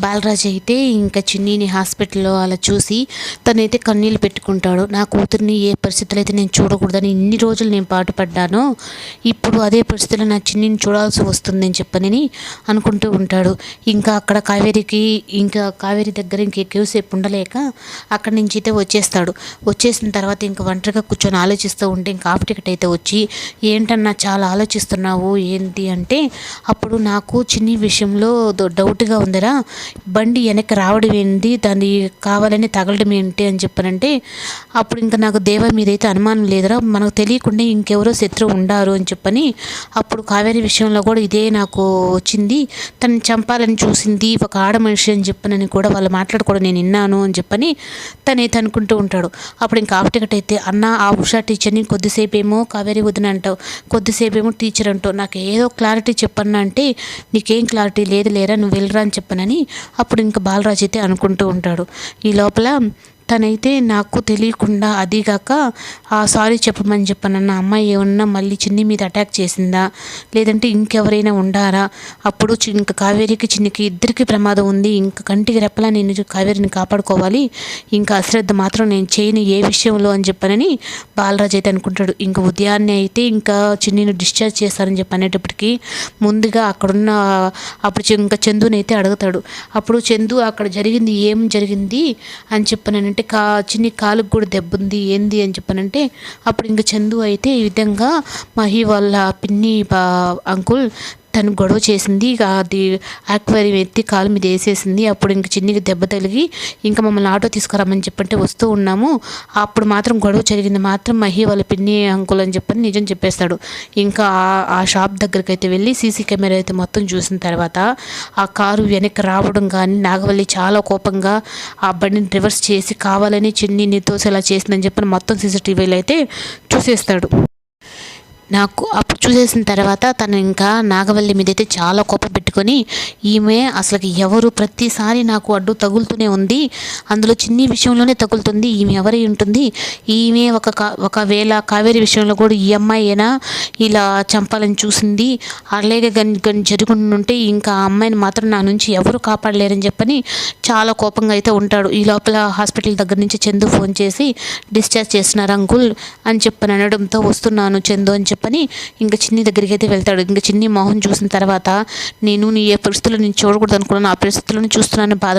బాలరాజు అయితే ఇంకా చిన్నీని హాస్పిటల్లో అలా చూసి తనైతే కన్నీళ్ళు పెట్టుకుంటాడు. నా కూతుర్ని ఏ పరిస్థితుల్లో అయితే నేను చూడకూడదని ఇన్ని రోజులు నేను పాటుపడ్డానో, ఇప్పుడు అదే పరిస్థితుల్లో నా చిన్నీని చూడాల్సి వస్తుందని చెప్పనని అనుకుంటూ ఉంటాడు. ఇంకా అక్కడ కావేరి దగ్గర ఎక్కువసేపు ఉండలేక అక్కడి నుంచి అయితే వచ్చేస్తాడు. వచ్చేసిన తర్వాత ఇంకా ఒంటరిగా కూర్చొని ఆలోచిస్తూ ఉంటే ఇంకా హాఫ్ టికెట్ అయితే వచ్చి, ఏంటన్నా చాలా ఆలోచిస్తున్నావు ఏంటి అంటే, అప్పుడు నాకు చిన్ని విషయంలో డౌట్గా ఉందిరా, బండి వెనక్కి రావడం ఏంటి, దాన్ని కావాలని తగలడం ఏంటి అని చెప్పనంటే, అప్పుడు ఇంకా నాకు దేవ మీద అయితే అనుమానం లేదురా, మనకు తెలియకుండా ఇంకెవరో శత్రువు ఉండారు అని చెప్పని, అప్పుడు కావేరి విషయంలో కూడా ఇదే నాకు వచ్చింది, తనని చంపాలని చూసింది ఒక ఆడ మనిషి అని చెప్పనని కూడా వాళ్ళు మాట్లాడుకోవడం నేను విన్నాను అని చెప్పని తనైతే అనుకుంటూ ఉంటాడు. అప్పుడు ఇంకా హాఫ్ టికెట్ అయితే, అన్న ఆ ఉషా టీచర్ని కొద్దిసేపు ఏమో కావేరి వదిన అంటావు, కొద్దిసేపు ఏమో టీచర్ అంటావు, నాకు ఏదో క్లారిటీ చెప్పన్నా అంటే, నీకేం క్లారిటీ లేదు లేరా, నువ్వు వెళ్ళరా అని చెప్పనని అప్పుడు ఇంకా బాలరాజు అయితే అనుకుంటూ ఉంటాడు. ఈ లోపల తనైతే నాకు తెలియకుండా అదిగాక సారీ చెప్పమని చెప్పనన్న అమ్మాయి ఏమన్నా మళ్ళీ చిన్ని మీద అటాక్ చేసిందా, లేదంటే ఇంకెవరైనా ఉండారా, అప్పుడు ఇంకా కావేరికి చిన్నికి ఇద్దరికి ప్రమాదం ఉంది, ఇంకా కంటికి రెప్పలా నేను కావేరిని కాపాడుకోవాలి, ఇంకా అశ్రద్ధ మాత్రం నేను చేయను ఏ విషయంలో అని చెప్పనని బాలరాజు అయితే అనుకుంటాడు. ఇంకా ఉదయాన్నే అయితే ఇంకా చిన్నిని డిశ్చార్జ్ చేస్తారని చెప్పి అనేటప్పటికీ ముందుగా అక్కడున్న అప్పుడు ఇంకా చందుని అయితే అడుగుతాడు. అప్పుడు చందు అక్కడ ఏం జరిగింది అని చెప్పనంటే, చిన్ని కాలుకు కూడా దెబ్బ ఉంది ఏంది అని చెప్పనంటే, అప్పుడు ఇంకా చందు అయితే ఈ విధంగా మహి వాళ్ళ పిన్ని అంకుల్ తను గొడవ చేసింది, అది ఆక్వేరియం ఎత్తి కాలు మీద వేసేసింది, అప్పుడు ఇంక చిన్నికి దెబ్బ తగిలి ఇంకా మమ్మల్ని ఆటో తీసుకురామని చెప్పంటే వస్తూ ఉన్నాము, అప్పుడు మాత్రం గొడవ జరిగింది మాత్రం మహి వాళ్ళ పిన్ని అంకుల్ అని చెప్పని నిజం చెప్పేస్తాడు. ఇంకా ఆ షాప్ దగ్గరికి అయితే వెళ్ళి సీసీ కెమెరా అయితే మొత్తం చూసిన తర్వాత ఆ కారు వెనక్కి రావడం కానీ, నాగవల్లి చాలా కోపంగా ఆ బండిని రివర్స్ చేసి కావాలని చిన్ని నిర్దోషలా చేసిందని చెప్పని మొత్తం సీసీటీవీలో అయితే చూసేస్తాడు. నాకు అప్పుడు చూసేసిన తర్వాత తను ఇంకా నాగవల్లి మీద అయితే చాలా కోపం పెట్టుకొని, ఈమె అసలు ఎవరు ప్రతిసారి నాకు అడ్డు తగులుతూనే ఉంది, అందులో చిన్ని విషయంలోనే తగులుతుంది, ఈమె ఎవరై ఉంటుంది, ఈమె ఒకవేళ కావేరి విషయంలో కూడా ఈ అమ్మాయినా ఇలా చంపాలని చూసింది, అలాగే కానీ జరుగుతుంటే ఇంకా ఆ అమ్మాయిని మాత్రం నా నుంచి ఎవరు కాపాడలేరని చెప్పని చాలా కోపంగా అయితే ఉంటాడు. ఈ లోపల హాస్పిటల్ దగ్గర నుంచి చందు ఫోన్ చేసి డిశ్చార్జ్ చేస్తున్నారు అంకుల్ అని చెప్పని అనడంతో, వస్తున్నాను చందు అని చెప్పని ఇంకా చిన్ని దగ్గరికి అయితే వెళ్తాడు. ఇంకా చిన్ని మొహం చూసిన తర్వాత, నేను నీ ఏ పరిస్థితుల్లో నేను చూడకూడదు అనుకున్నాను, ఆ పరిస్థితులను చూస్తున్నాను బాధ